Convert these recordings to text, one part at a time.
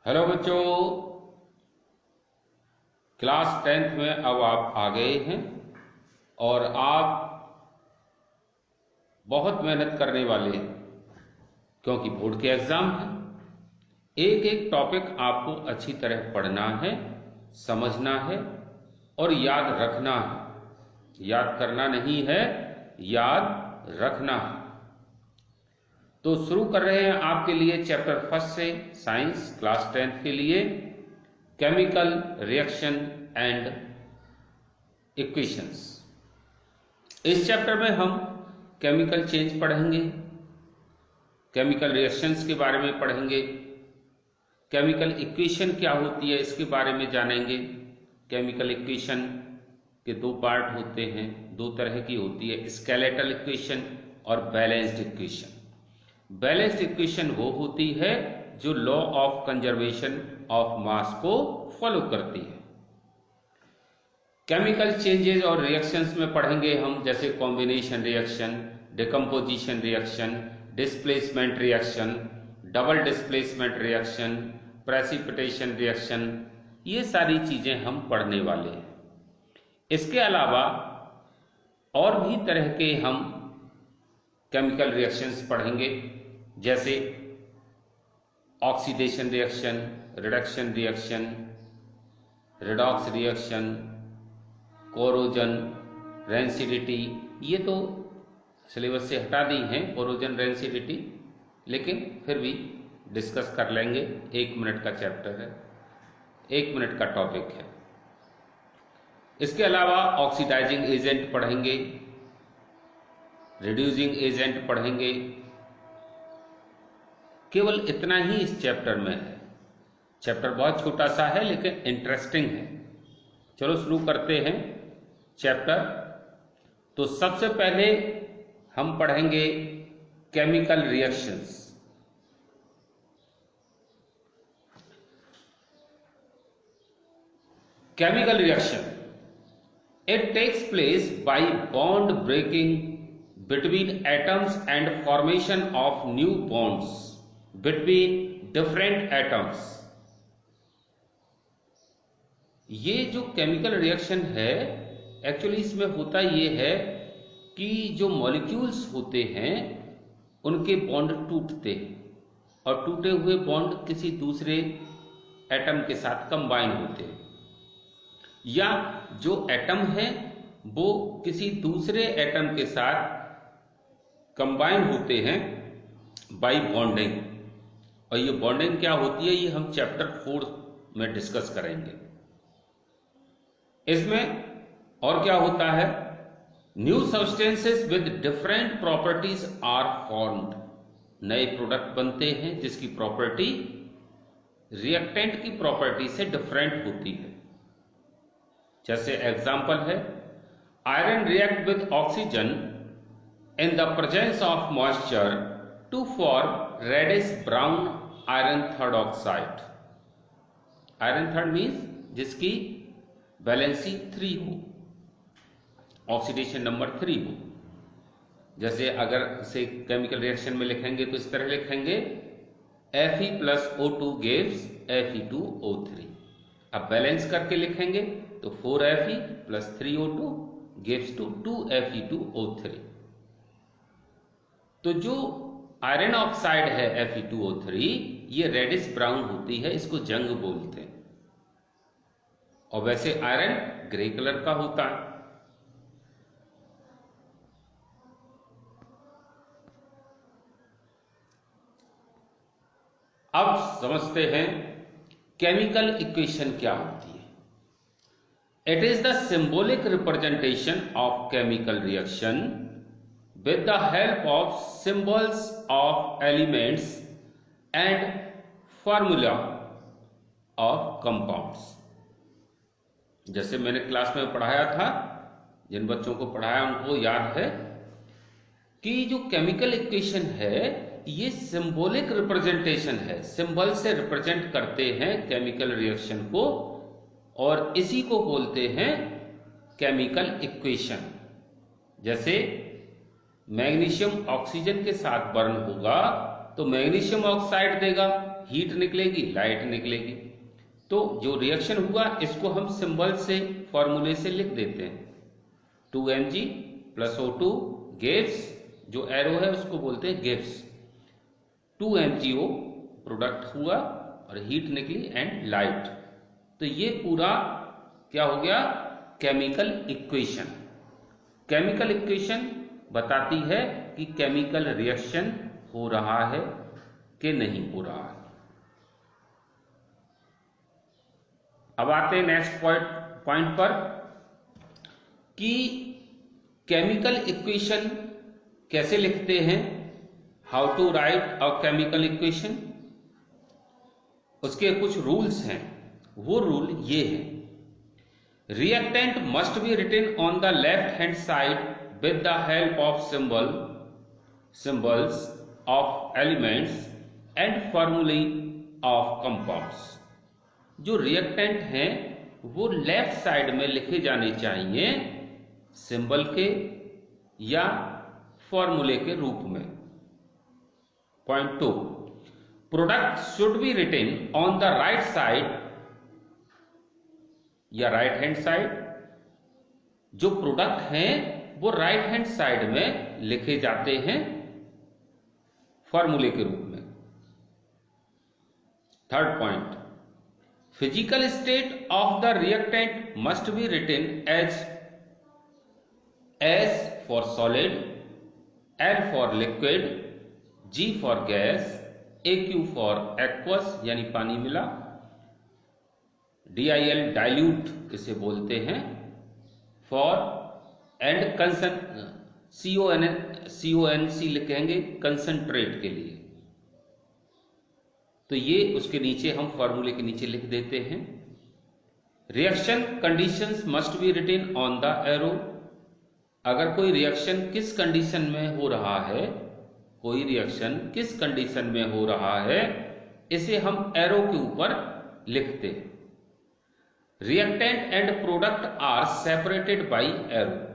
Hello बच्चों, class 10th में अब आप आ गए हैं और आप बहुत मेहनत करने वाले हैं क्योंकि बोर्ड के एग्जाम हैं। एक एक टॉपिक आपको अच्छी तरह पढ़ना है, समझना है और याद रखना है। याद करना नहीं है, याद रखना है। तो शुरू कर रहे हैं आपके लिए चैप्टर फर्स्ट से, साइंस क्लास 10th के लिए, केमिकल रिएक्शन एंड इक्वेशंस। इस चैप्टर में हम केमिकल चेंज पढ़ेंगे, केमिकल रिएक्शंस के बारे में पढ़ेंगे, केमिकल इक्वेशन क्या होती है इसके बारे में जानेंगे। केमिकल इक्वेशन के दो पार्ट होते हैं, दो तरह की होती है, स्केलेटल इक्वेशन और बैलेंस्ड इक्वेशन। बैलेंस्ड इक्वेशन वो होती है जो लॉ ऑफ कंजर्वेशन ऑफ मास को फॉलो करती है। केमिकल चेंजेस और रिएक्शंस में पढ़ेंगे हम, जैसे combination reaction, decomposition reaction, displacement reaction, double displacement reaction, precipitation reaction, ये सारी चीजें हम पढ़ने वाले हैं। इसके अलावा और भी तरह के हम केमिकल रिएक्शंस पढ़ेंगे, जैसे oxidation reaction, reduction reaction, redox reaction, corrosion, rancidity. ये तो सिलेबस से हटा दी हैं कोरोजन, रेंसिडिटी, लेकिन फिर भी डिस्कस कर लेंगे। 1 मिनट का चैप्टर है, 1 मिनट का टॉपिक है। इसके अलावा ऑक्सीडाइजिंग एजेंट पढ़ेंगे, रिड्यूसिंग एजेंट पढ़ेंगे। केवल इतना ही इस चैप्टर में है। चैप्टर बहुत छोटा सा है लेकिन इंटरेस्टिंग है। चलो शुरू करते हैं चैप्टर। तो सबसे पहले हम पढ़ेंगे chemical reactions. Chemical reaction, it takes place by bond breaking between atoms and formation of new bonds between different atoms। ये जो केमिकल रिएक्शन है, एक्चुअली इसमें होता ये है कि जो मॉलिक्यूल्स होते हैं उनके बॉन्ड टूटते हैं और टूटे हुए बॉन्ड किसी दूसरे एटम के साथ कंबाइन होते हैं, या जो एटम है वो किसी दूसरे एटम के साथ कंबाइन होते हैं बाय बॉन्डिंग। और ये बॉन्डिंग क्या होती है, ये हम चैप्टर 4 में डिस्कस करेंगे। इसमें और क्या होता है, new substances with different properties are formed. नए प्रोडक्ट बनते हैं जिसकी प्रॉपर्टी रिएक्टेंट की प्रॉपर्टी से डिफरेंट होती है। जैसे एग्जांपल है, iron react with oxygen in the presence of moisture to form reddish brown iron third oxide। iron third means जिसकी वैलेंसी 3 हो, ऑक्सीडेशन नंबर 3 हो। जैसे अगर इसे केमिकल रिएक्शन में लिखेंगे तो इस तरह लिखेंगे, Fe plus O2 gives Fe2O3। अब बैलेंस करके लिखेंगे तो 4Fe plus 3O2 gives to 2Fe2O3। तो जो आयरन ऑक्साइड है Fe2O3, ये रेडिश ब्राउन होती है, इसको जंग बोलते हैं। और वैसे आयरन ग्रे कलर का होता है। अब समझते हैं केमिकल इक्वेशन क्या होती है। It is the symbolic representation of chemical reaction with the help of symbols of elements and formula of compounds। जैसे मैंने क्लास में पढ़ाया था, जिन बच्चों को पढ़ाया उनको याद है कि जो केमिकल इक्वेशन है ये सिंबॉलिक रिप्रेजेंटेशन है, सिंबल से रिप्रेजेंट करते हैं केमिकल रिएक्शन को, और इसी को बोलते हैं केमिकल इक्वेशन। जैसे मैग्नीशियम ऑक्सीजन के साथ बर्न होगा तो मैग्नीशियम ऑक्साइड देगा, हीट निकलेगी, लाइट निकलेगी। तो जो रिएक्शन हुआ इसको हम सिंबल से, फॉर्मूले से लिख देते हैं। 2Mg + O2 गिव्स, जो एरो है उसको बोलते हैं गिव्स 2MgO, प्रोडक्ट हुआ और हीट निकली एंड लाइट। तो ये पूरा क्या हो गया, केमिकल इक्वेशन। केमिकल इक्वेशन बताती है कि केमिकल रिएक्शन हो रहा है कि नहीं हो रहा है। अब आते हैं नेक्स्ट पॉइंट पर कि केमिकल इक्वेशन कैसे लिखते हैं, how to write a chemical equation. उसके कुछ रूल्स हैं, वो रूल ये है, reactant must be written on the left hand side with the help of symbols of elements and formulae of compounds। जो रिएक्टेंट हैं वो लेफ्ट साइड में लिखे जाने चाहिए सिंबल के या फॉर्मूले के रूप में। Point 2, product should be written on the right side या राइट हैंड साइड। जो प्रोडक्ट हैं वो राइट हैंड साइड में लिखे जाते हैं फॉर्मूले के रूप में। Third point, physical state of the reactant must be written as S for solid, L for liquid, G for gas, AQ for aqueous यानी पानी मिला, DIL डाइल्यूट इसे बोलते हैं, फॉर एंड CONC लिखेंगे कंसंट्रेट के लिए। तो ये उसके नीचे हम फॉर्मूले के नीचे लिख देते हैं। Reaction conditions must be written on the arrow. अगर कोई रिएक्शन किस कंडीशन में हो रहा है, कोई रिएक्शन किस कंडीशन में हो रहा है, इसे हम एरो के ऊपर लिखते हैं। Reactant and product are separated by arrow.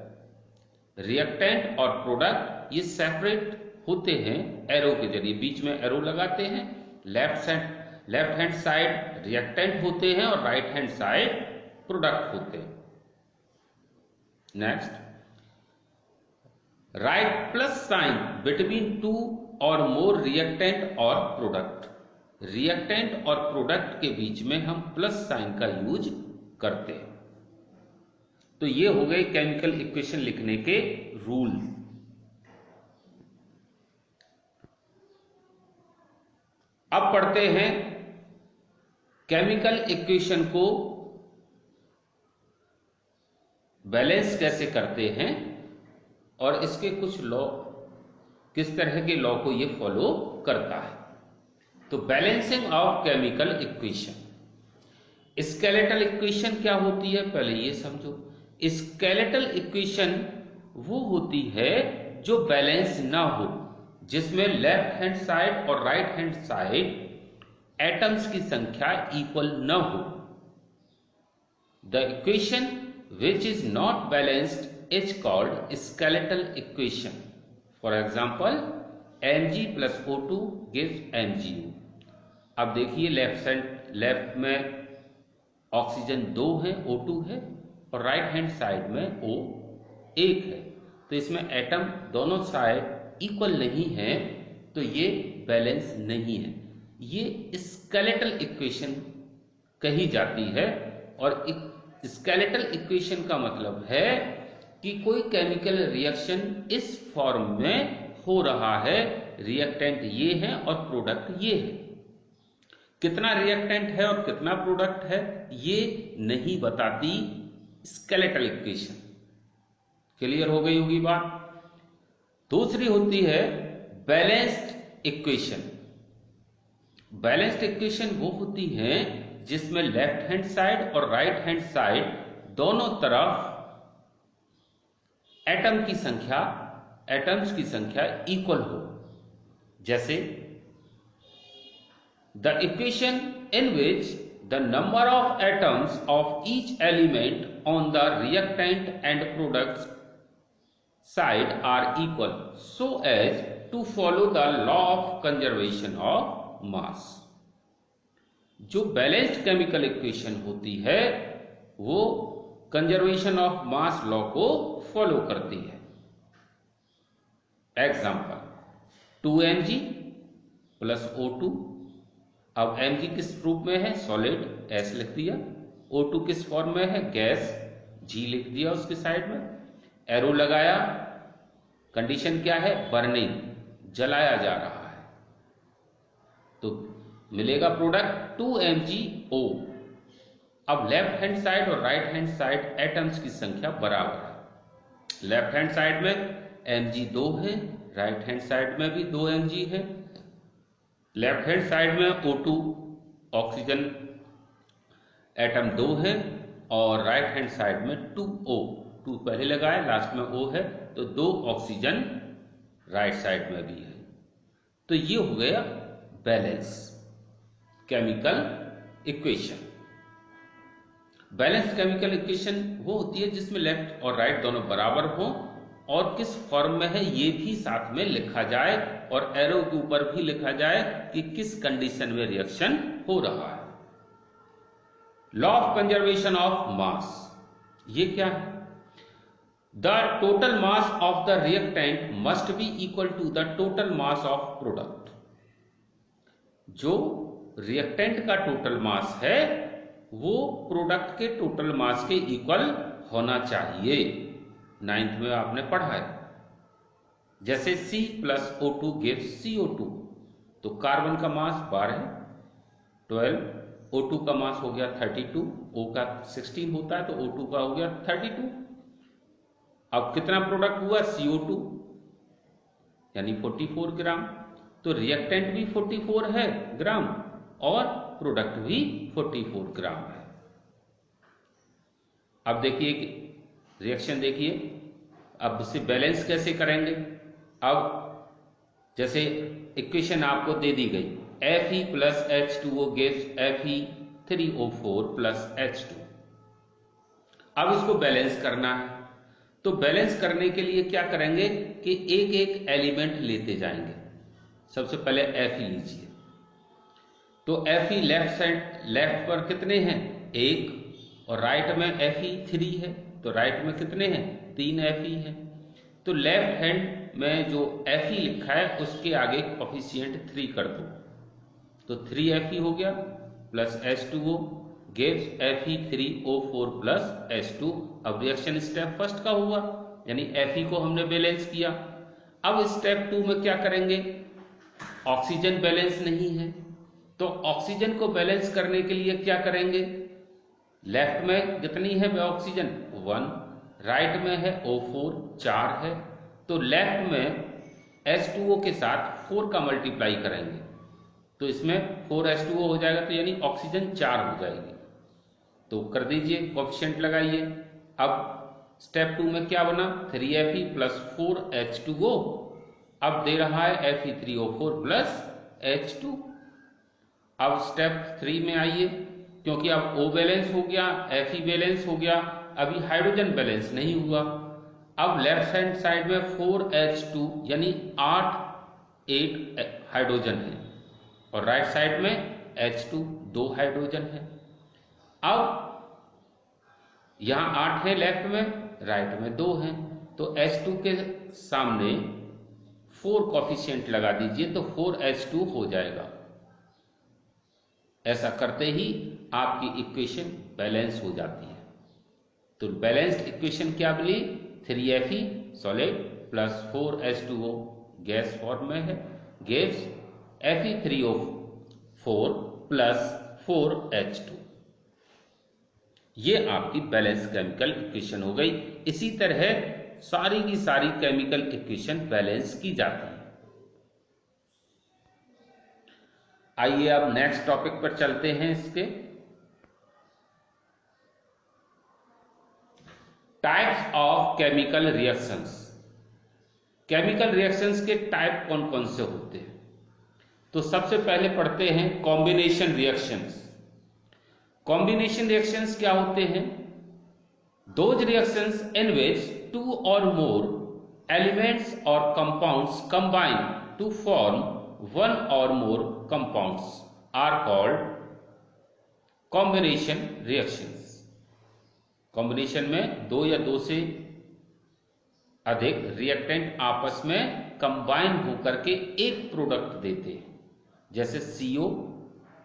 Reactant और प्रोडक्ट ये सेपरेट होते हैं एरो के जरिए, बीच में एरो लगाते हैं। लेफ्ट हैंड साइड रिएक्टेंट होते हैं और राइट हैंड साइड प्रोडक्ट होते हैं। Next, right plus sign between 2 और मोर रिएक्टेंट और प्रोडक्ट। रिएक्टेंट और प्रोडक्ट के बीच में हम प्लस साइन का यूज करते हैं। तो ये हो गए केमिकल इक्वेशन लिखने के रूल। अब पढ़ते हैं केमिकल इक्वेशन को बैलेंस कैसे करते हैं और इसके कुछ लॉ, किस तरह के लॉ को ये फॉलो करता है। तो balancing of chemical equation. Skeletal equation क्या होती है, पहले ये समझो। स्केलेटल इक्वेशन वो होती है जो बैलेंस ना हो, जिसमें लेफ्ट हैंड साइड और राइट हैंड साइड एटम्स की संख्या इक्वल न हो। The equation which is not balanced is called skeletal equation. For example, Mg plus O2 gives MgO। अब देखिए लेफ्ट में ऑक्सीजन 2 है, O2 है, और राइट हैंड साइड में O 1 है। तो इसमें एटम दोनों साइड इक्वल नहीं है, तो ये बैलेंस नहीं है। ये स्केलेटल इक्वेशन कही जाती है। और स्केलेटल इक्वेशन का मतलब है कि कोई केमिकल रिएक्शन इस फॉर्म में हो रहा है, रिएक्टेंट ये है और प्रोडक्ट ये है। कितना रिएक्टेंट है और कितना प्रोडक्ट है ये नहीं बताती स्केलेटल इक्वेशन। क्लियर हो गई होगी बात। दूसरी होती है बैलेंस्ड इक्वेशन। बैलेंस्ड इक्वेशन वो होती है जिसमें लेफ्ट हैंड साइड और राइट हैंड साइड दोनों तरफ एटम्स की संख्या इक्वल हो। जैसे the equation in which the number of atoms of each element on the reactant and product side are equal so as to follow the law of conservation of mass. जो balanced chemical equation होती है वो conservation of mass law को follow करती है। Example 2Mg plus O2। अब Mg किस रूप में है? सॉलिड, S लिख दिया। O2 किस फॉर्म में है? गैस, G लिख दिया उसके साइड में। एरो लगाया, कंडीशन क्या है? बर्निंग, जलाया जा रहा है, तो मिलेगा प्रोडक्ट 2MgO। अब लेफ्ट हैंड साइड और राइट हैंड साइड एटम्स की संख्या बराबर है। लेफ्ट हैंड साइड में Mg 2 है, राइट हैंड साइड में भी 2 Mg है। लेफ्ट हैंड साइड में O2 ऑक्सीजन एटम 2 है और राइट हैंड साइड में 2O, 2 पहले लगाया, लास्ट में O है, तो 2 ऑक्सीजन राइट साइड में भी है। तो ये हो गया balance chemical equation. Balance chemical equation वो होती है जिसमें लेफ्ट और राइट दोनों बराबर हो और किस फॉर्म में है ये भी साथ में लिखा जाए और एरो के ऊपर भी लिखा जाए कि किस कंडीशन में रिएक्शन हो रहा है। Law of conservation of mass, ये क्या है? The total mass of the reactant must be equal to the total mass of product. जो रिएक्टेंट का टोटल मास है वो प्रोडक्ट के टोटल मास के इक्वल होना चाहिए। 9th में आपने पढ़ा है। जैसे C plus O2 gives CO2, तो कार्बन का मास 12 है, 12, O2 का मास हो गया 32, O का 16 होता है तो O2 का हो गया 32। अब कितना प्रोडक्ट हुआ? CO2 यानी 44 ग्राम। तो रिएक्टेंट भी 44 है ग्राम और प्रोडक्ट भी 44 ग्राम है। अब देखिए रिएक्शन, देखिए अब इसे बैलेंस कैसे करेंगे। अब जैसे इक्वेशन आपको दे दी गई, Fe plus H2O gives Fe3O4 plus H2। अब इसको बैलेंस करना है, तो बैलेंस करने के लिए क्या करेंगे कि एक एक एलिमेंट लेते जाएंगे। सबसे पहले Fe लीजिए, तो Fe लेफ्ट पर कितने हैं? 1, और राइट में Fe3 है, तो राइट में कितने हैं? 3 Fe है। तो लेफ्ट हैंड में जो Fe लिखा है उसके आगे कोफिशिएंट 3 कर दो, तो 3 Fe हो गया plus H2O gives Fe3O4 plus H2। अब रिएक्शन स्टेप फर्स्ट का हुआ, यानी Fe को हमने बैलेंस किया। अब स्टेप 2 में क्या करेंगे? ऑक्सीजन बैलेंस नहीं है, तो ऑक्सीजन को बैलेंस करने के लिए क्या करेंगे? लेफ्ट में कितनी है ऑक्सीजन? 1, राइट में है O4 4 है, तो लेफ्ट में H2O के साथ 4 का मल्टीप्लाई करेंगे, तो इसमें 4H2O हो जाएगा, तो यानी ऑक्सीजन 4 हो जाएगी। तो कर दीजिए, कोएफिशिएंट लगाइए। अब स्टेप 2 में क्या बना? 3Fe plus 4H2O। अब दे रहा है Fe3O4 प्लस H2। अब स्टेप 3 में आइए, क्योंकि अब O बैलेंस हो गया, Fe बैलेंस हो गया, अभी हाइड्रोजन बैलेंस नहीं हुआ। अब लेफ्ट हैंड साइड में 4H2 यानी 8 हाइड्रोजन है और राइट साइड में H2 2 हाइड्रोजन है। अब यहां 8 है लेफ्ट में, राइट में 2 है, तो H2 के सामने 4 कोफिशिएंट लगा दीजिए, तो 4H2 हो जाएगा। ऐसा करते ही आपकी इक्वेशन बैलेंस हो जाती है। तो बैलेंस्ड इक्वेशन क्या बनी? 3Fe solid plus 4H2O gas form में है, गिव्स Fe3O4 प्लस 4H2। ये आपकी बैलेंस केमिकल इक्वेशन हो गई। इसी तरह सारी की सारी केमिकल इक्वेशन बैलेंस की जाती है। आइए अब नेक्स्ट टॉपिक पर चलते हैं। इसके types of chemical reactions. Chemical reactions के टाइप कौन कौन से होते हैं? तो सबसे पहले पढ़ते हैं कॉम्बिनेशन रिएक्शंस। कॉम्बिनेशन रिएक्शंस क्या होते हैं? Those reactions in which 2 or more elements or compounds combine to form 1 or more compounds are called combination reactions. Combination में दो या दो से अधिक रिएक्टेंट आपस में कंबाइन होकर के एक प्रोडक्ट देते हैं, जैसे CO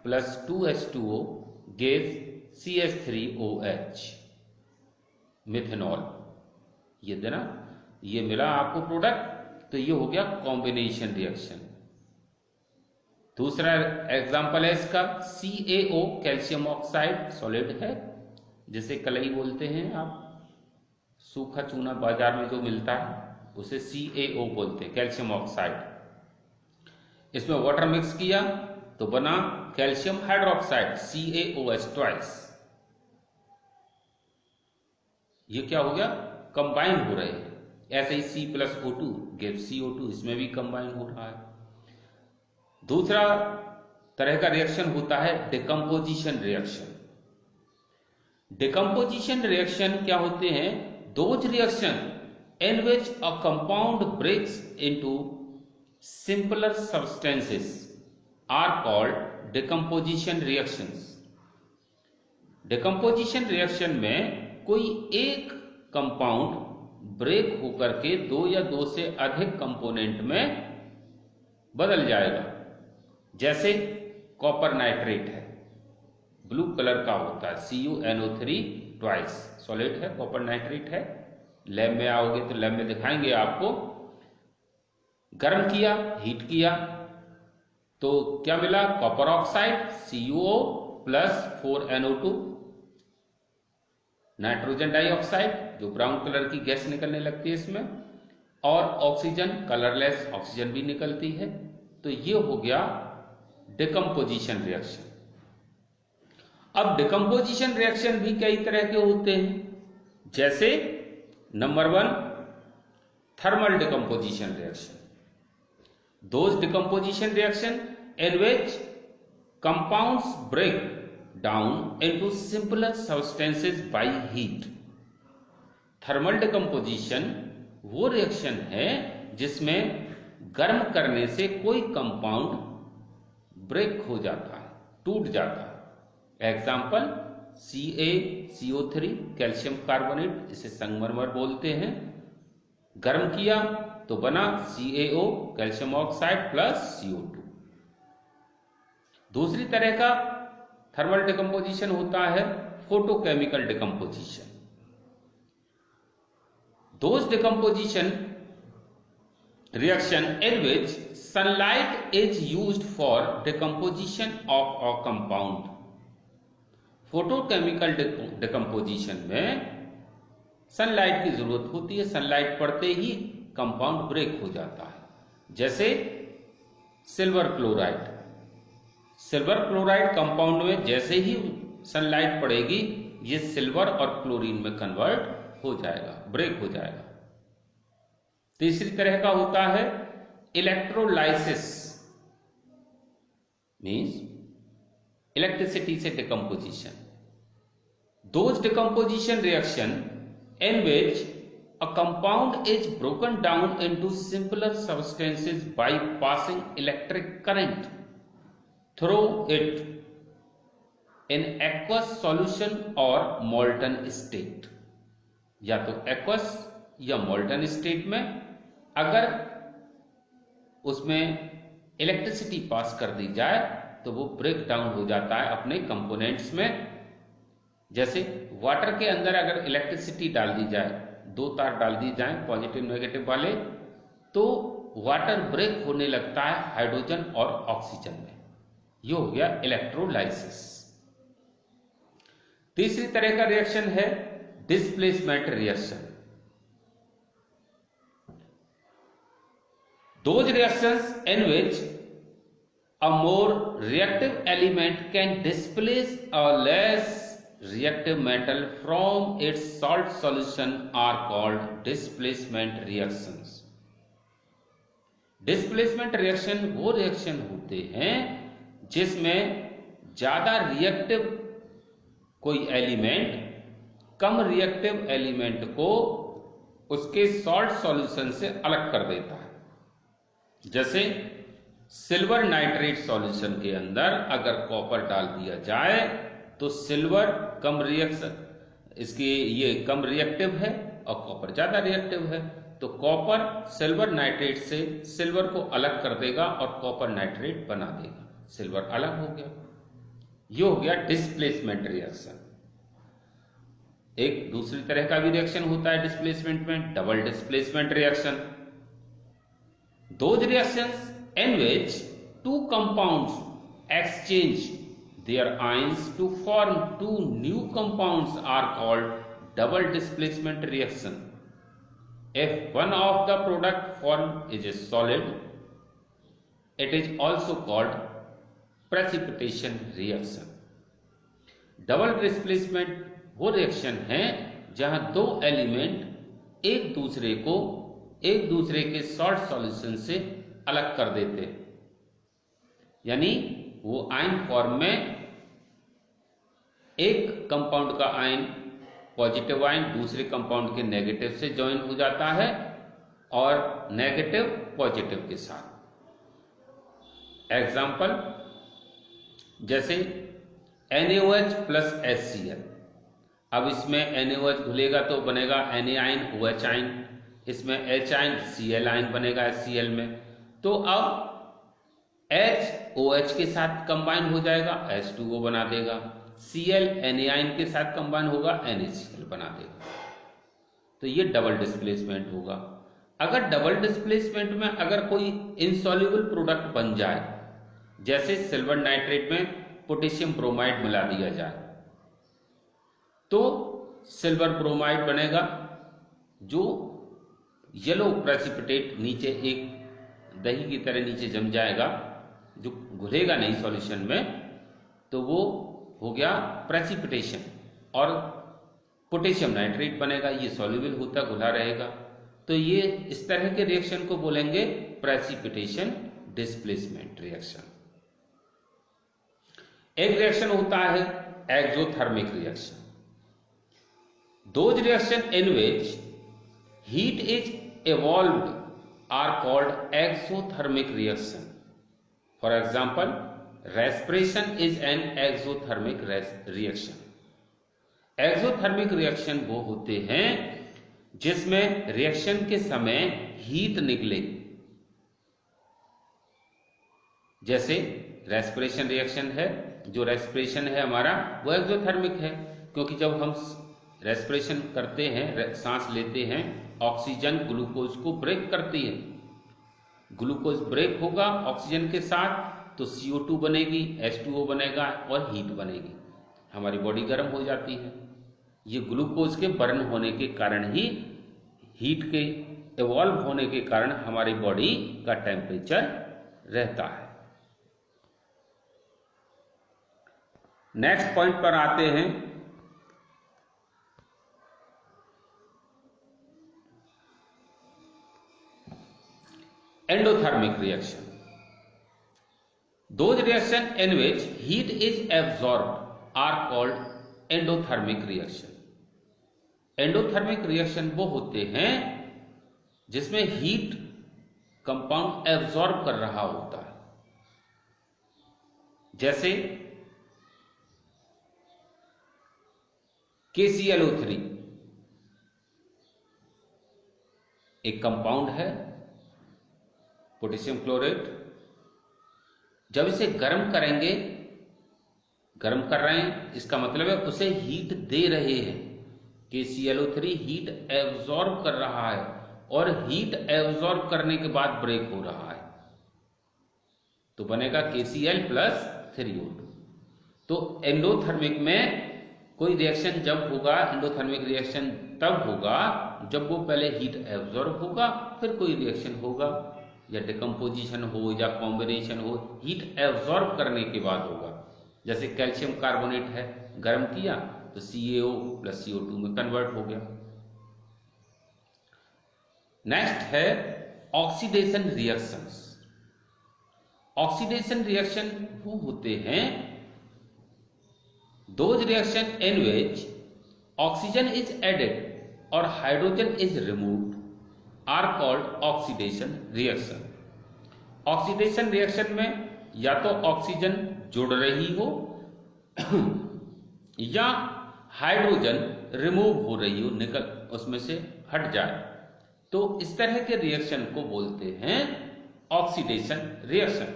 plus 2H2O gives CH3OH, methanol. ये देना, ये मिला आपको प्रोडक्ट, तो ये हो गया कॉम्बिनेशन रिएक्शन। दूसरा एग्जांपल है इसका CaO, कैल्शियम ऑक्साइड सॉलिड है, जिसे कलई बोलते हैं आप, सूखा चूना बाजार में जो मिलता है उसे CaO बोलते हैं, कैल्शियम ऑक्साइड। इसमें वाटर मिक्स किया तो बना कैल्शियम हाइड्रोक्साइड CaOH ट्वाइस। ये क्या हो गया, कंबाइन हो रहे हैं। ऐसे ही C plus O2 gives CO2, इसमें भी कंबाइन हो रहा है। दूसरा तरह का रिएक्शन होता है डिकम्पोजिशन रिएक्शन। डिकम्पोजिशन रिएक्शन क्या होते हैं, those reaction in which a compound breaks into simpler substances are called decomposition reactions. Decomposition reaction में कोई एक कंपाउंड ब्रेक होकर के दो या दो से अधिक कंपोनेंट में बदल जाएगा। जैसे कॉपर नाइट्रेट है, ब्लू कलर का होता है, CuNO3 ट्वाइस, सॉलिड है, कॉपर नाइट्रेट है। लैब में आओगे तो लैब में दिखाएंगे आपको। गर्म किया, हीट किया तो क्या मिला, copper oxide CuO plus 4NO2, nitrogen dioxide जो ब्राउन कलर की गैस निकलने लगती है इसमें, और ऑक्सीजन, कलरलेस ऑक्सीजन भी निकलती है। तो ये हो गया डिकम्पोजिशन रिएक्शन। अब डिकम्पोजिशन रिएक्शन भी कई तरह के होते हैं, जैसे number 1 thermal decomposition reaction. Those decomposition reaction in which compounds break down into simpler substances by heat. Thermal decomposition वो रिएक्शन है जिसमें गर्म करने से कोई कंपाउंड ब्रेक हो जाता है, टूट जाता है। एग्जाम्पल CaCO3 कैल्शियम कार्बोनेट, इसे संगमरमर बोलते हैं। गर्म किया तो बना CaO calcium oxide plus CO2। दूसरी तरह का थर्मल डिकम्पोजिशन होता है photochemical decomposition. Those decomposition reaction in which sunlight is used for decomposition of a compound। Photochemical decomposition में सनलाइट की जरूरत होती है, सनलाइट पड़ते ही कंपाउंड ब्रेक हो जाता है। जैसे silver chloride, silver chloride compound में जैसे ही सनलाइट पड़ेगी ये सिल्वर और क्लोरीन में कन्वर्ट हो जाएगा, ब्रेक हो जाएगा। तीसरी तरह का होता है इलेक्ट्रोलाइसिस, मींस इलेक्ट्रिसिटी से decomposition. Those decomposition reaction in which a compound is broken down into simpler substances by passing electric current through it in aqueous solution और मोल्टन स्टेट। या तो एक्वस या मोल्टन स्टेट में अगर उसमें electricity pass कर दी जाए तो वो ब्रेक डाउन हो जाता है अपने कंपोनेंट्स में। जैसे वाटर के अंदर अगर इलेक्ट्रिसिटी डाल दी जाए, दो तार डाल दी जाए पॉजिटिव नेगेटिव वाले, तो वाटर ब्रेक होने लगता है हाइड्रोजन और ऑक्सीजन में। ये हो गया इलेक्ट्रोलाइसिस। तीसरी तरह का रिएक्शन है displacement reaction. Those reactions in which a more reactive element can displace a less reactive metal from its salt solution are called displacement reactions। Displacement reaction वो रिएक्शन होते हैं जिसमें ज्यादा रिएक्टिव कोई एलिमेंट कम रिएक्टिव एलिमेंट को उसके salt solution से अलग कर देता है। जैसे सिल्वर नाइट्रेट सॉल्यूशन के अंदर अगर कॉपर डाल दिया जाए तो सिल्वर कम रिएक्शन, इसकी ये कम रिएक्टिव है और कॉपर ज्यादा रिएक्टिव है, तो कॉपर सिल्वर नाइट्रेट से सिल्वर को अलग कर देगा और कॉपर नाइट्रेट बना देगा, सिल्वर अलग हो गया। ये हो गया डिस्प्लेसमेंट रिएक्शन। एक दूसरी तरह का भी रिएक्शन होता है डिस्प्लेसमेंट में, double displacement reaction. Those reactions in which two compounds exchange their ions to form two new compounds are called double displacement reaction. If one of the product form is a solid, it is also called precipitation reaction. Double displacement वो reaction है जहां दो element एक दूसरे के salt solution से अलग कर देते हैं, यानी वो आयन फॉर्म में एक कंपाउंड का आयन पॉजिटिव आयन दूसरे कंपाउंड के नेगेटिव से ज्वाइन हो जाता है और नेगेटिव पॉजिटिव के साथ। एग्जाम्पल जैसे NaOH प्लस HCl, अब इसमें NaOH घुलेगा तो बनेगा Na आयन OH आयन, इसमें H आयन Cl आयन बनेगा HCl में, तो अब H OH के साथ कंबाइन हो जाएगा H2O बना देगा, Cl Na आयन के साथ कंबाइन होगा NaCl बना देगा। तो ये डबल डिस्प्लेसमेंट होगा। अगर डबल डिस्प्लेसमेंट में अगर कोई इनसॉल्युबल प्रोडक्ट बन जाए, जैसे सिल्वर नाइट्रेट में पोटेशियम ब्रोमाइड मिला दिया जाए, तो सिल्वर ब्रोमाइड बनेगा जो येलो प्रेसिपिटेट नीचे एक दही की तरह नीचे जम जाएगा, जो घुलेगा नहीं सॉल्यूशन में, तो वो हो गया प्रेसिपिटेशन, और पोटेशियम नाइट्रेट बनेगा, ये सॉल्युबल होता घुला रहेगा। तो ये इस तरह के रिएक्शन को बोलेंगे प्रेसिपिटेशन डिस्प्लेसमेंट रिएक्शन। एक रिएक्शन होता है exothermic reaction. Those reactions in which heat is evolved are called exothermic reaction. For example, respiration is an exothermic reaction. Exothermic reaction वो होते हैं जिसमें रिएक्शन के समय हीट निकले, जैसे रेस्पिरेशन रिएक्शन है, जो रेस्पिरेशन है हमारा वो एक्सोथर्मिक है, क्योंकि जब हम रेस्पिरेशन करते हैं, सांस लेते हैं, ऑक्सीजन ग्लूकोज को ब्रेक करती है, ग्लूकोज ब्रेक होगा ऑक्सीजन के साथ तो CO2 बनेगी, H2O बनेगा और हीट बनेगी, हमारी बॉडी गर्म हो जाती है। ये ग्लूकोज के बर्न होने के कारण ही, हीट के इवॉल्व होने के कारण हमारी बॉडी का टेम्परेचर रहता है। नेक्स्ट पॉइंट पर आते हैं। Endothermic reaction. Those reactions in which heat is absorbed are called endothermic reaction. Endothermic reaction वो होते हैं जिसमें हीट कंपाउंड एब्जॉर्ब कर रहा होता है, जैसे KClO3 एक कंपाउंड है, पोटेशियम क्लोराइड। जब इसे गर्म करेंगे, गर्म कर रहे हैं, इसका मतलब है उसे हीट दे रहे हैं। KClO3 हीट एब्जॉर्ब कर रहा है और हीट एब्जॉर्ब करने के बाद ब्रेक हो रहा है, तो बनेगा KCl प्लस 3O2। तो एंडोथर्मिक में कोई रिएक्शन जब होगा, एंडोथर्मिक रिएक्शन तब होगा जब वो पहले हीट एब्जॉर्ब होगा, फिर कोई रिएक्शन होगा, या डिकम्पोजिशन हो या कॉम्बिनेशन हो, हीट एब्जॉर्ब करने के बाद होगा। जैसे कैल्शियम कार्बोनेट है, गर्म किया तो CaO प्लस CO2 में कन्वर्ट हो गया। नेक्स्ट है ऑक्सीडेशन रिएक्शंस। ऑक्सीडेशन रिएक्शन वो होते हैं those reaction in which oxygen is added or hydrogen is removed are called oxidation reaction. Oxidation reaction में या तो ऑक्सीजन जुड़ रही हो या हाइड्रोजन रिमूव हो रही हो, निकल उसमें से हट जाए, तो इस तरह के रिएक्शन को बोलते हैं ऑक्सीडेशन रिएक्शन।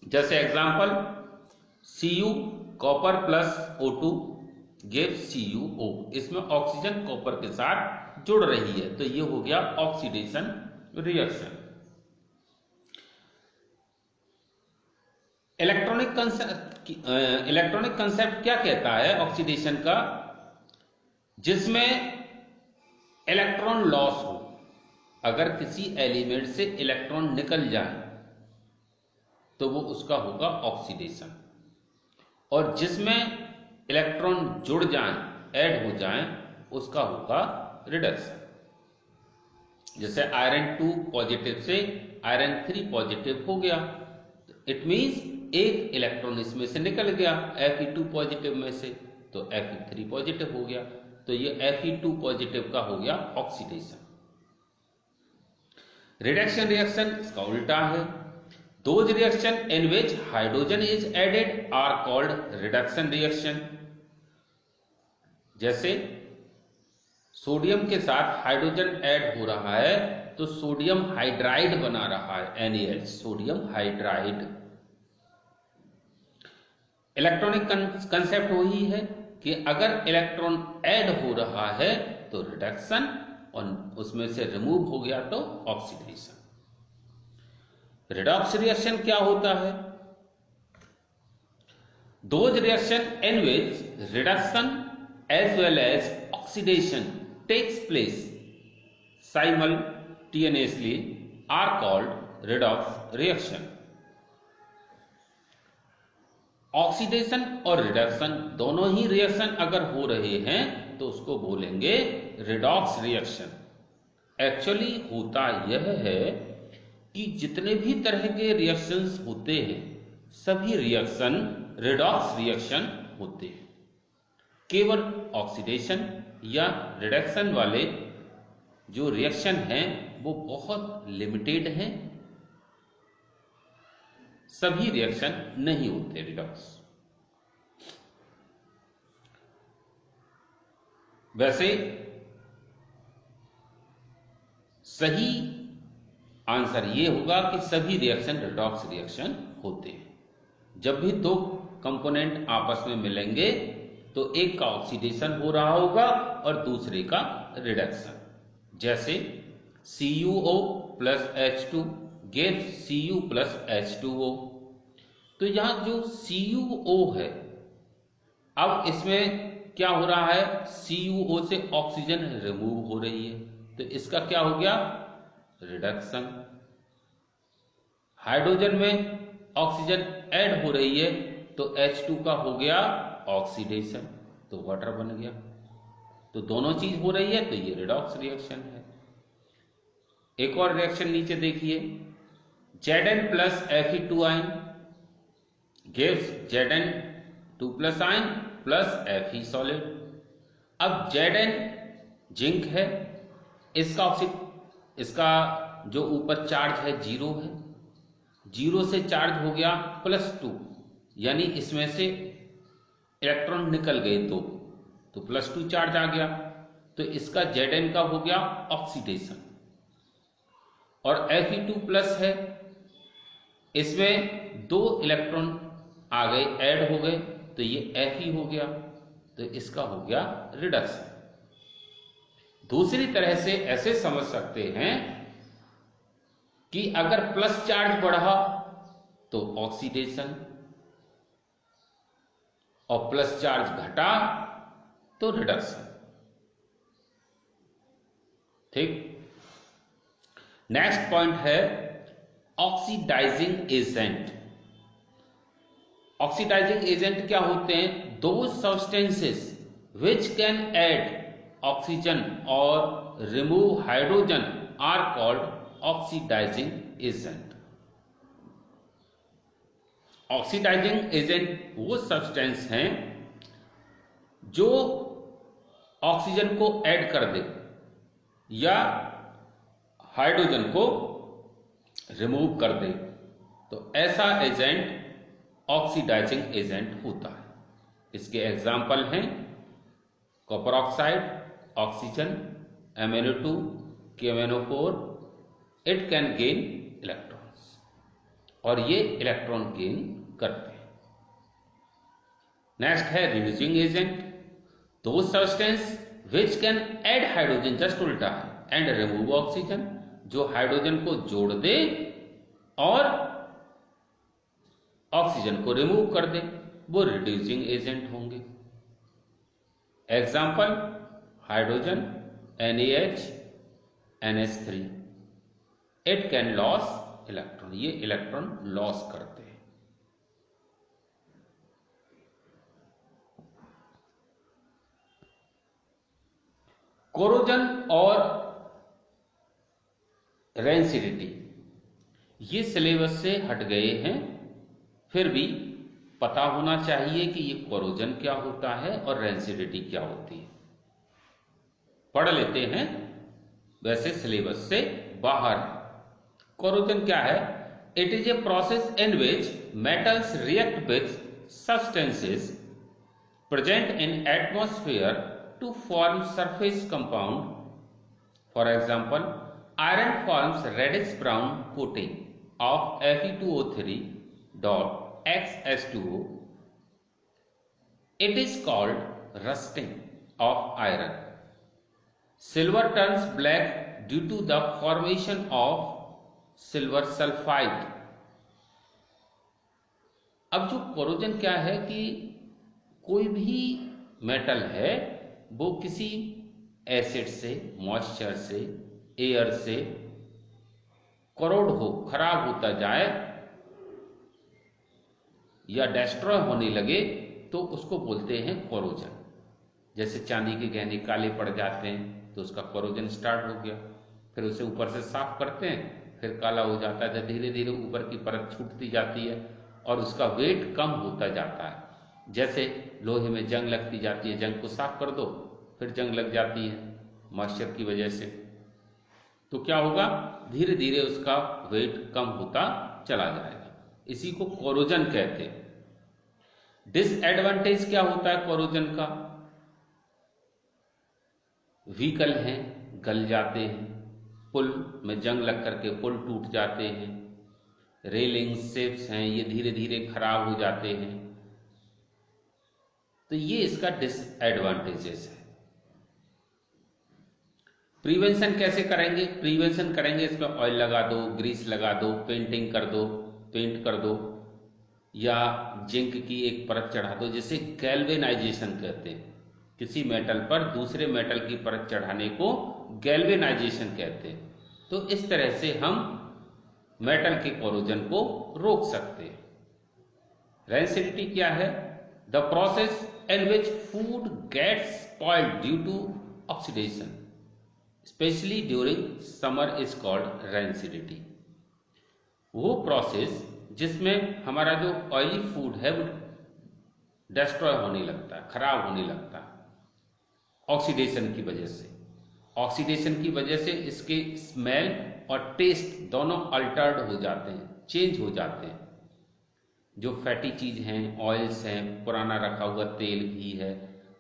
जैसे example, Cu copper plus O2 gives CuO, इसमें ऑक्सीजन कॉपर के साथ जुड़ रही है, तो ये हो गया ऑक्सीडेशन रिएक्शन। इलेक्ट्रॉनिक कंसेप्ट क्या कहता है ऑक्सीडेशन का? जिसमें इलेक्ट्रॉन लॉस हो, अगर किसी एलिमेंट से इलेक्ट्रॉन निकल जाए तो वो उसका होगा ऑक्सीडेशन, और जिसमें इलेक्ट्रॉन जुड़ जाएं, ऐड हो जाएं, उसका होगा रिडक्शन। जैसे आयरन 2 पॉजिटिव से आयरन 3 पॉजिटिव हो गया, इट मींस एक इलेक्ट्रॉन इसमें से निकल गया Fe2 पॉजिटिव में से, तो Fe3 पॉजिटिव हो गया, तो ये Fe2 पॉजिटिव का हो गया ऑक्सीडेशन। रिडक्शन रिएक्शन इसका उल्टा है। Those reaction in which hydrogen is added are called reduction reaction. जैसे सोडियम के साथ हाइड्रोजन ऐड हो रहा है तो सोडियम हाइड्राइड बना रहा है, NaH, sodium hydride. Electronic concept वही है कि अगर इलेक्ट्रॉन ऐड हो रहा है तो रिडक्शन, और उसमें से रिमूव हो गया तो ऑक्सीडेशन। रिडॉक्स रिएक्शन क्या होता है? Those reaction in which reduction as well as oxidation takes place simultaneously are called redox reaction. Oxidation और रिडक्शन दोनों ही रिएक्शन अगर हो रहे हैं तो उसको बोलेंगे रिडॉक्स रिएक्शन। एक्चुअली होता यह है कि जितने भी तरह के रिएक्शंस होते हैं सभी रिएक्शन रिडॉक्स रिएक्शन होते हैं। केवल ऑक्सीडेशन या रिडक्शन वाले जो रिएक्शन हैं वो बहुत लिमिटेड हैं, सभी रिएक्शन नहीं होते रिडॉक्स। वैसे सही आंसर ये होगा कि सभी रिएक्शन रिडॉक्स रिएक्शन होते हैं। जब भी दो कंपोनेंट आपस में मिलेंगे तो एक का ऑक्सीडेशन हो रहा होगा और दूसरे का रिडक्शन। जैसे CuO plus H2 gives Cu plus H2O। तो यहां जो CuO है, अब इसमें क्या हो रहा है, CuO से ऑक्सीजन रिमूव हो रही है, तो इसका क्या हो गया, रिडक्शन। हाइड्रोजन में ऑक्सीजन ऐड हो रही है तो H2 का हो गया ऑक्सीडेशन, तो वाटर बन गया। तो दोनों चीज हो रही है तो ये रिडॉक्स रिएक्शन है। एक और रिएक्शन नीचे देखिए, Zn plus Fe2 ion gives Zn2 plus ion plus Fe solid. अब Zn जिंक है, इसका जो ऊपर चार्ज है 0 है, 0 से चार्ज हो गया +2, यानी इसमें से इलेक्ट्रॉन निकल गए 2, तो +2 चार्ज आ गया, तो इसका Zn का हो गया ऑक्सीडेशन। और Fe2 प्लस है, इसमें 2 इलेक्ट्रॉन आ गए, ऐड हो गए, तो ये Fe हो गया, तो इसका हो गया रिडक्शन। दूसरी तरह से ऐसे समझ सकते हैं कि अगर प्लस चार्ज बढ़ा तो ऑक्सीडेशन, और प्लस चार्ज घटा तो रिडक्शन। ठीक। नेक्स्ट पॉइंट है ऑक्सीडाइजिंग एजेंट। ऑक्सीडाइजिंग एजेंट क्या होते हैं? Those substances which can add oxygen और remove hydrogen are called oxidising agent. Oxidising agent वो सब्सटेंस हैं जो ऑक्सीजन को ऐड कर दे या हाइड्रोजन को रिमूव कर दे, तो ऐसा एजेंट ऑक्सीडाइजिंग एजेंट होता है। इसके एग्जाम्पल हैं copper oxide, oxygen, MnO2, KMnO4। It can gain electrons, और ये इलेक्ट्रॉन गेन करते हैं। नेक्स्ट है रिड्यूसिंग एजेंट, दो substance which can add hydrogen, just उल्टा है, एंड रिमूव ऑक्सीजन, जो हाइड्रोजन को जोड़ दे और ऑक्सीजन को रिमूव कर दे, वो रिड्यूसिंग एजेंट होंगे। Example hydrogen, NaH, NH3। It can loss electron, ये इलेक्ट्रॉन लॉस करते हैं। कोरोजन और रेंसिडिटी ये सिलेबस से हट गए हैं, फिर भी पता होना चाहिए कि ये कोरोजन क्या होता है और रेंसिडिटी क्या होती है। पढ़ लेते हैं, वैसे सिलेबस से बाहर। कोरोजन क्या है? It is a process in which metals react with substances present in atmosphere to form surface compound. For example, iron forms reddish brown coating of Fe2O3 dot XH2O. It is called rusting of iron. Silver turns black due to the formation of silver sulfide. अब जो corrosion क्या है कि कोई भी metal है वो किसी एसिड से, मॉइस्चर से, एयर से करोड हो, खराब होता जाए या डिस्ट्रॉय होने लगे तो उसको बोलते हैं कोरोजन। जैसे चांदी के गहने काले पड़ जाते हैं तो उसका कोरोजन स्टार्ट हो गया, फिर उसे ऊपर से साफ करते हैं, फिर काला हो जाता है, तो धीरे धीरे ऊपर की परत छूटती जाती है और उसका वेट कम होता जाता है। जैसे लोहे में जंग लगती जाती है, जंग को साफ कर दो, फिर जंग लग जाती है मॉइस्चर की वजह से, तो क्या होगा? धीरे धीरे उसका वेट कम होता चला जाएगा। इसी को कोरोजन कहते हैं। डिसएडवांटेज क्या होता है कोरोजन का? व्हीकल हैं, गल जाते हैं, पुल में जंग लग करके पुल टूट जाते हैं, रेलिंग शिप्स हैं, ये धीरे धीरे खराब हो जाते हैं। तो ये इसका डिसएडवांटेजेस है। प्रिवेंशन कैसे करेंगे? प्रिवेंशन करेंगे, इसमें ऑयल लगा दो, ग्रीस लगा दो, पेंटिंग कर दो, पेंट कर दो, या जिंक की एक परत चढ़ा दो, जिसे गैल्वेनाइजेशन कहते हैं। किसी मेटल पर दूसरे मेटल की परत चढ़ाने को गैल्वेनाइजेशन कहते हैं। तो इस तरह से हम मेटल के कोरोजन को रोक सकते हैं। रेंसिडिटी क्या है? The process in which food gets spoiled due to oxidation specially during summer is called rancidity. वो प्रोसेस जिसमें हमारा जो ऑयली फूड है वो डिस्ट्रॉय होने लगता है, खराब होने लगता है ऑक्सीडेशन की वजह से। ऑक्सीडेशन की वजह से इसके स्मेल और टेस्ट दोनों अल्टर्ड हो जाते हैं, चेंज हो जाते हैं। जो फैटी चीज हैं, ऑयल्स हैं, पुराना रखा हुआ तेल भी है,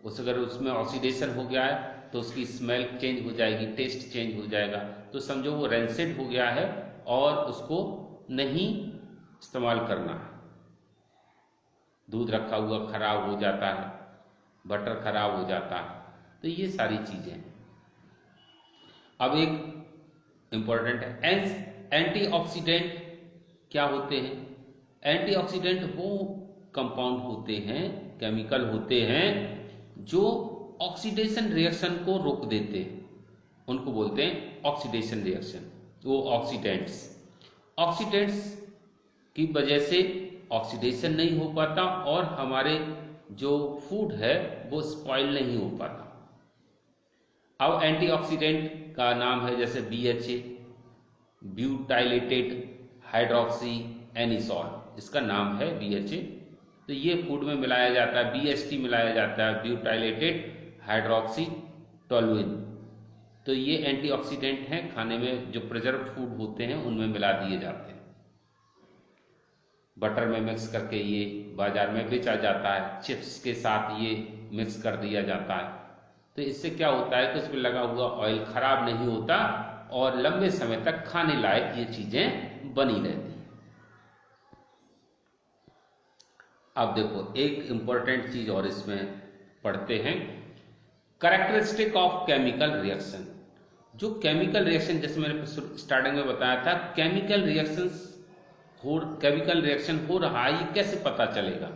उस अगर उसमें ऑक्सीडेशन हो गया है तो उसकी स्मेल चेंज हो जाएगी, टेस्ट चेंज हो जाएगा, तो समझो वो रेंसिड हो गया है और उसको नहीं इस्तेमाल करना है। दूध रखा हुआ खराब हो जाता है, बटर खराब हो जाता है, तो ये सारी चीजें। अब एक इंपॉर्टेंट है, एंटीऑक्सीडेंट क्या होते हैं? एंटीऑक्सीडेंट वो कंपाउंड होते हैं, केमिकल होते हैं जो ऑक्सीडेशन रिएक्शन को रोक देते हैं, उनको बोलते हैं ऑक्सीडेशन रिएक्शन। वो ऑक्सीडेंट्स की वजह से ऑक्सीडेशन नहीं हो पाता और हमारे जो फूड है वो स्पॉइल नहीं हो पाता। अब एंटीऑक्सीडेंट का नाम है जैसे BHA, ब्यूटाइलेटेड हाइड्रोक्सी एनिसॉल, इसका नाम है BHA। तो ये फूड में मिलाया जाता है, BHT मिलाया जाता है, ब्यूटाइलेटेड हाइड्रोक्सी टोलुइन। तो ये एंटीऑक्सीडेंट हैं, खाने में जो प्रिजर्व फूड होते हैं उनमें मिला दिए जाते हैं। बटर में मिक्स करके ये बाजार में बेचा जाता है, चिप्स के साथ ये मिक्स कर दिया जाता है। तो इससे क्या होता है कि उसमें लगा हुआ ऑयल खराब नहीं होता और लंबे समय तक खाने लायक ये चीजें बनी रहती हैं। अब देखो एक इंपॉर्टेंट चीज और इसमें पढ़ते हैं, कैरेक्टरिस्टिक ऑफ केमिकल रिएक्शन। जो केमिकल रिएक्शन, जैसे मैंने स्टार्टिंग में बताया था, केमिकल रिएक्शन हो रहा है, ये कैसे पता चलेगा?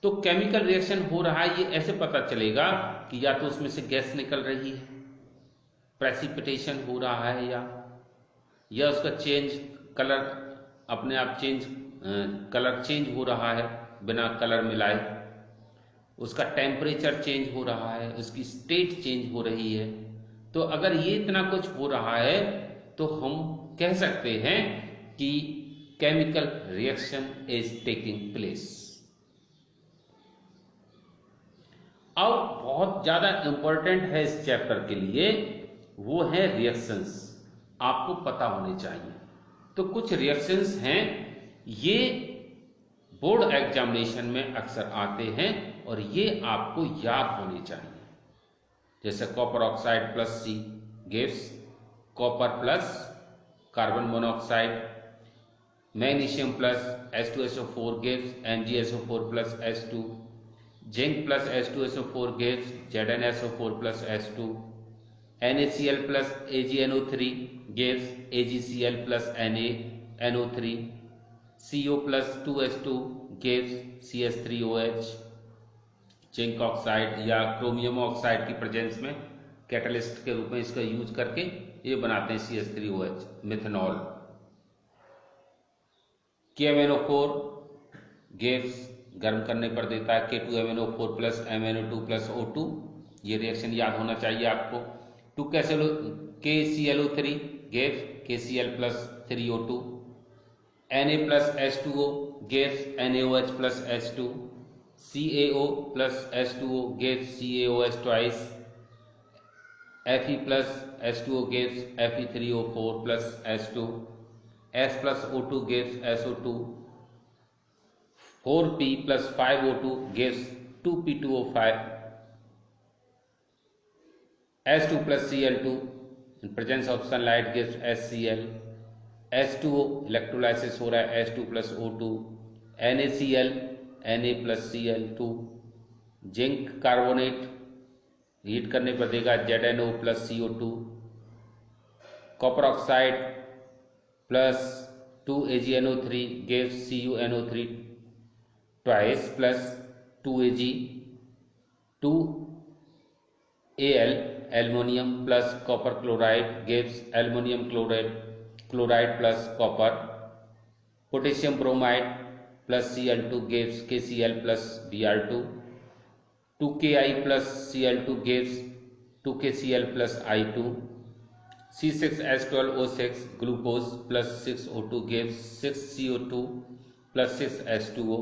तो केमिकल रिएक्शन हो रहा है ये ऐसे पता चलेगा कि या तो उसमें से गैस निकल रही है, प्रेसिपिटेशन हो रहा है, या उसका कलर अपने आप कलर चेंज हो रहा है बिना कलर मिलाए, उसका टेम्परेचर चेंज हो रहा है, उसकी स्टेट चेंज हो रही है। तो अगर ये इतना कुछ हो रहा है तो हम कह सकते हैं कि chemical reaction is taking place. अब बहुत ज्यादा इंपॉर्टेंट है इस चैप्टर के लिए, वो है रिएक्शंस, आपको पता होने चाहिए। तो कुछ रिएक्शंस हैं, ये बोर्ड एग्जामिनेशन में अक्सर आते हैं और ये आपको याद होने चाहिए। जैसे copper oxide plus C gives copper plus carbon monoxide, magnesium plus H2SO4 gives MgSO4 plus H2, zinc plus H2SO4 gives ZnSO4 plus H2, NaCl plus AgNO3 gives AgCl plus NaNO3, CO plus 2H2 gives CH3OH। Zinc oxide या chromium oxide की presence में catalyst के रूप में इसका use करके ये बनाते हैं CH3OH, मिथेनॉल। KMnO4 गिव्स, गर्म करने पर देता है K2MnO4 plus MnO2 plus O2। ये रिएक्शन याद होना चाहिए आपको। KClO3 gives KCl plus 3O2, Na plus H2O gives NaOH plus H2, CaO plus H2O gives CaOH twice, Fe plus H2O gives Fe3O4 plus H2, S plus O2 gives SO2, 4P plus 5O2 gives 2P2O5, H2 plus Cl2 in presence of sunlight gives HCl, H2O electrolysis हो रहा है H2 plus O2, NaCl Na plus Cl2, zinc carbonate heat करने पर देगा ZnO plus CO2, copper oxide plus 2AgNO3 gives CuNO3 twice plus 2Ag, 2Al aluminum plus copper chloride gives aluminum chloride plus copper, potassium bromide plus Cl2 gives KCl plus Br2, 2Ki plus Cl2 gives 2KCl plus I2, C6H12O6 glucose plus 6O2 gives 6CO2 plus 6H2O,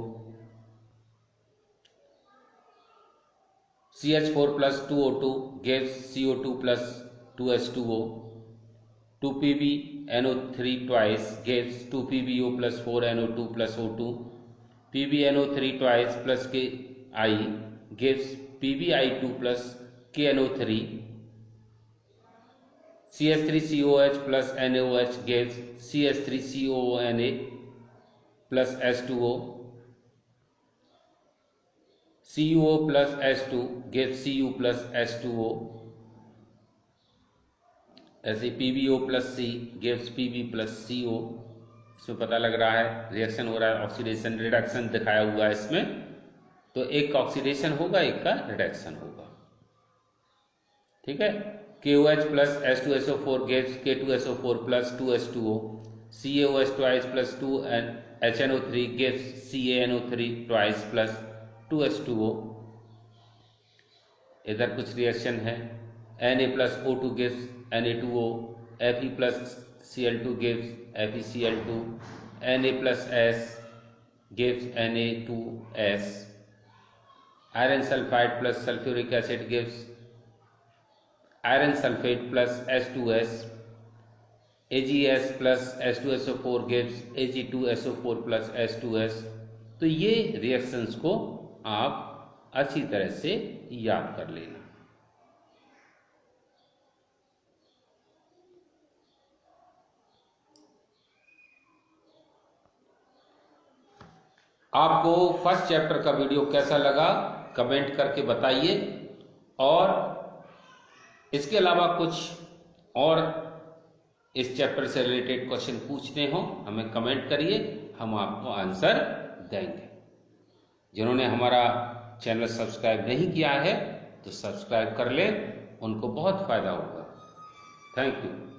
CH4 plus 2O2 gives CO2 plus 2H2O, 2PbNO3 twice gives 2PbO plus 4NO2 plus O2, PbNO3 twice plus Ki gives PbI2 plus KNO3, CH3COH plus NaOH gives CH3COONA plus H2O, CuO plus H2 gives Cu plus H2O, ऐसे PbO plus C gives Pb plus CO। इसमें पता लग रहा है reaction हो रहा है, oxidation reduction दिखाया हुआ है इसमें। तो एक का ऑक्सीडेशन होगा, एक का रिडक्शन होगा, ठीक है। KOH plus H2SO4 gives K2SO4 plus 2H2O, CaOH twice plus 2HNO3 gives CaNO3 twice plus 2H2O। इधर कुछ रिएक्शन है, Na plus O2 gives Na2O, Fe plus Cl2 gives FeCl2, Na plus S gives Na2S, iron sulfide plus sulfuric acid gives iron sulfate plus H2S, AgS plus H2SO4 gives Ag2SO4 plus H2S। तो ये reactions को आप अच्छी तरह से याद कर लेना। आपको फर्स्ट चैप्टर का वीडियो कैसा लगा कमेंट करके बताइए, और इसके अलावा कुछ और इस चैप्टर से रिलेटेड क्वेश्चन पूछने हो हमें कमेंट करिए, हम आपको आंसर देंगे। जिन्होंने हमारा चैनल सब्सक्राइब नहीं किया है तो सब्सक्राइब कर लें, उनको बहुत फायदा होगा। Thank you.